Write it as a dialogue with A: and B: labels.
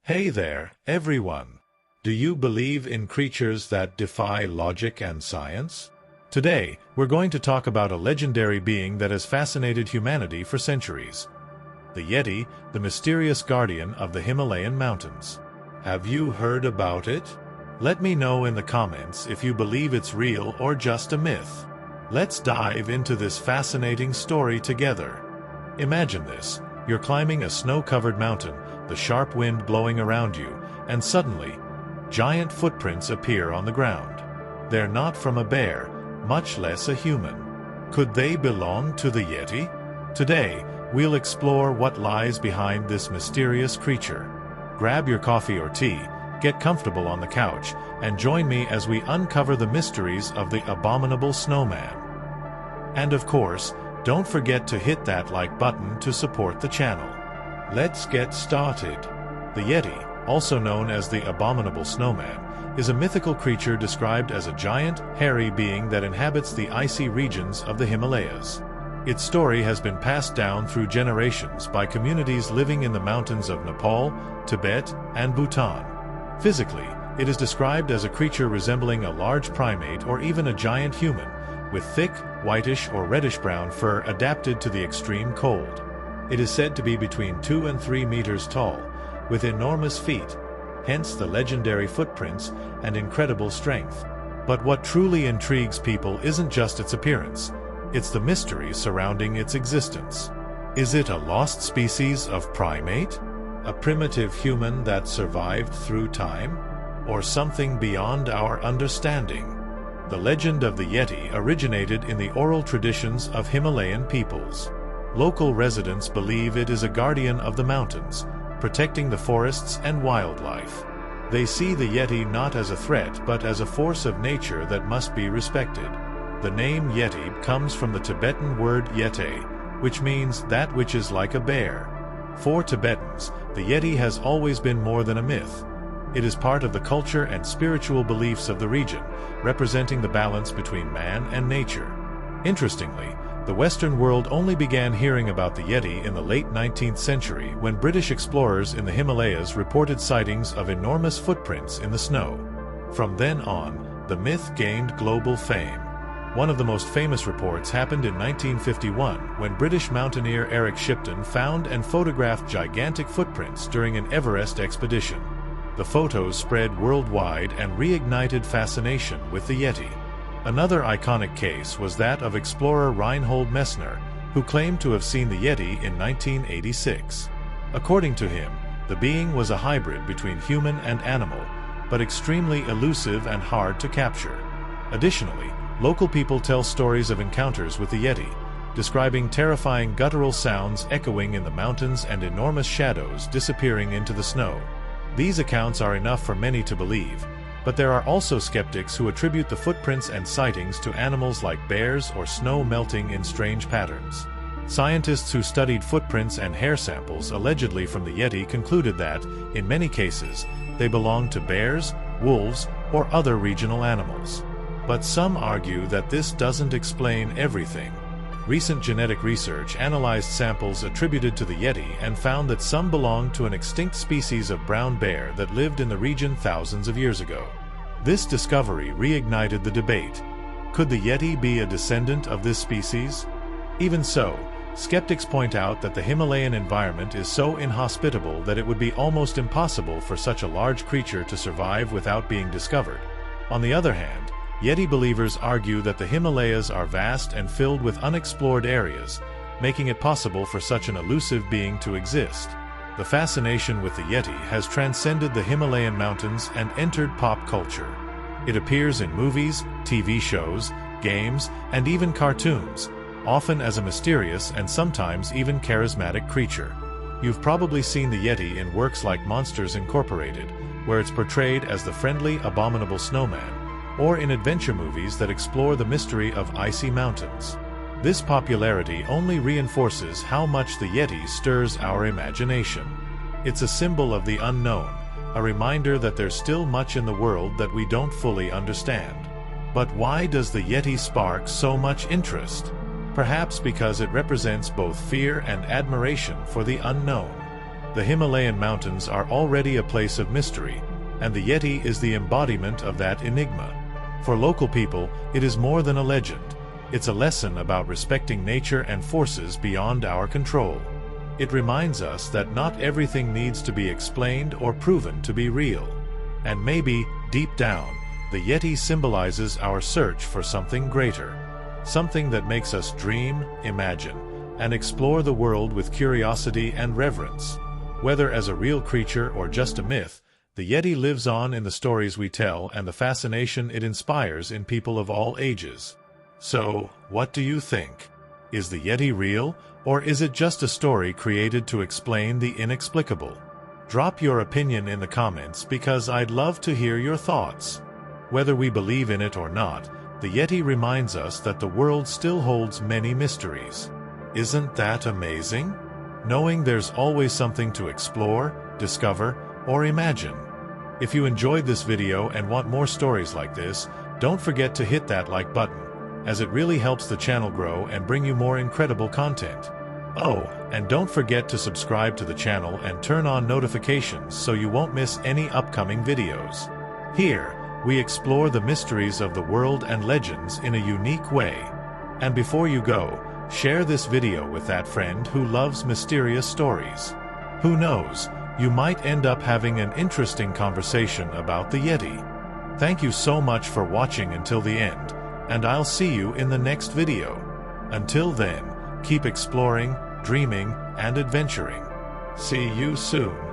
A: Hey there, everyone! Do you believe in creatures that defy logic and science? Today, we're going to talk about a legendary being that has fascinated humanity for centuries. The Yeti, the mysterious guardian of the Himalayan mountains. Have you heard about it? Let me know in the comments if you believe it's real or just a myth. Let's dive into this fascinating story together. Imagine this. You're climbing a snow-covered mountain, the sharp wind blowing around you, and suddenly, giant footprints appear on the ground. They're not from a bear, much less a human. Could they belong to the Yeti? Today, we'll explore what lies behind this mysterious creature. Grab your coffee or tea, get comfortable on the couch, and join me as we uncover the mysteries of the Abominable Snowman. And of course, don't forget to hit that like button to support the channel. Let's get started. The Yeti, also known as the Abominable Snowman, is a mythical creature described as a giant, hairy being that inhabits the icy regions of the Himalayas. Its story has been passed down through generations by communities living in the mountains of Nepal, Tibet, and Bhutan. Physically, it is described as a creature resembling a large primate or even a giant human, with thick, whitish or reddish-brown fur adapted to the extreme cold. It is said to be between 2 and 3 meters tall, with enormous feet, hence the legendary footprints and incredible strength. But what truly intrigues people isn't just its appearance, it's the mystery surrounding its existence. Is it a lost species of primate? A primitive human that survived through time? Or something beyond our understanding? The legend of the Yeti originated in the oral traditions of Himalayan peoples. Local residents believe it is a guardian of the mountains, protecting the forests and wildlife. They see the Yeti not as a threat but as a force of nature that must be respected. The name Yeti comes from the Tibetan word Yeti, which means that which is like a bear. For Tibetans, the Yeti has always been more than a myth. It is part of the culture and spiritual beliefs of the region, representing the balance between man and nature. Interestingly, the Western world only began hearing about the Yeti in the late 19th century when British explorers in the Himalayas reported sightings of enormous footprints in the snow. From then on, the myth gained global fame. One of the most famous reports happened in 1951 when British mountaineer Eric Shipton found and photographed gigantic footprints during an Everest expedition. The photos spread worldwide and reignited fascination with the Yeti. Another iconic case was that of explorer Reinhold Messner, who claimed to have seen the Yeti in 1986. According to him, the being was a hybrid between human and animal, but extremely elusive and hard to capture. Additionally, local people tell stories of encounters with the Yeti, describing terrifying guttural sounds echoing in the mountains and enormous shadows disappearing into the snow. These accounts are enough for many to believe, but there are also skeptics who attribute the footprints and sightings to animals like bears or snow melting in strange patterns. Scientists who studied footprints and hair samples allegedly from the Yeti concluded that, in many cases, they belonged to bears, wolves, or other regional animals. But some argue that this doesn't explain everything. Recent genetic research analyzed samples attributed to the Yeti and found that some belonged to an extinct species of brown bear that lived in the region thousands of years ago. This discovery reignited the debate. Could the Yeti be a descendant of this species? Even so, skeptics point out that the Himalayan environment is so inhospitable that it would be almost impossible for such a large creature to survive without being discovered. On the other hand, Yeti believers argue that the Himalayas are vast and filled with unexplored areas, making it possible for such an elusive being to exist. The fascination with the Yeti has transcended the Himalayan mountains and entered pop culture. It appears in movies, TV shows, games, and even cartoons, often as a mysterious and sometimes even charismatic creature. You've probably seen the Yeti in works like Monsters Incorporated, where it's portrayed as the friendly, abominable snowman, or in adventure movies that explore the mystery of icy mountains. This popularity only reinforces how much the Yeti stirs our imagination. It's a symbol of the unknown, a reminder that there's still much in the world that we don't fully understand. But why does the Yeti spark so much interest? Perhaps because it represents both fear and admiration for the unknown. The Himalayan mountains are already a place of mystery, and the Yeti is the embodiment of that enigma. For local people, it is more than a legend. It's a lesson about respecting nature and forces beyond our control. It reminds us that not everything needs to be explained or proven to be real. And maybe, deep down, the Yeti symbolizes our search for something greater. Something that makes us dream, imagine, and explore the world with curiosity and reverence. Whether as a real creature or just a myth, the Yeti lives on in the stories we tell and the fascination it inspires in people of all ages. So, what do you think? Is the Yeti real, or is it just a story created to explain the inexplicable? Drop your opinion in the comments because I'd love to hear your thoughts. Whether we believe in it or not, the Yeti reminds us that the world still holds many mysteries. Isn't that amazing? Knowing there's always something to explore, discover, or imagine. If you enjoyed this video and want more stories like this, don't forget to hit that like button, as it really helps the channel grow and bring you more incredible content. Oh, and don't forget to subscribe to the channel and turn on notifications so you won't miss any upcoming videos. Here, we explore the mysteries of the world and legends in a unique way. And before you go, share this video with that friend who loves mysterious stories. Who knows, you might end up having an interesting conversation about the Yeti. Thank you so much for watching until the end, and I'll see you in the next video. Until then, keep exploring, dreaming, and adventuring. See you soon.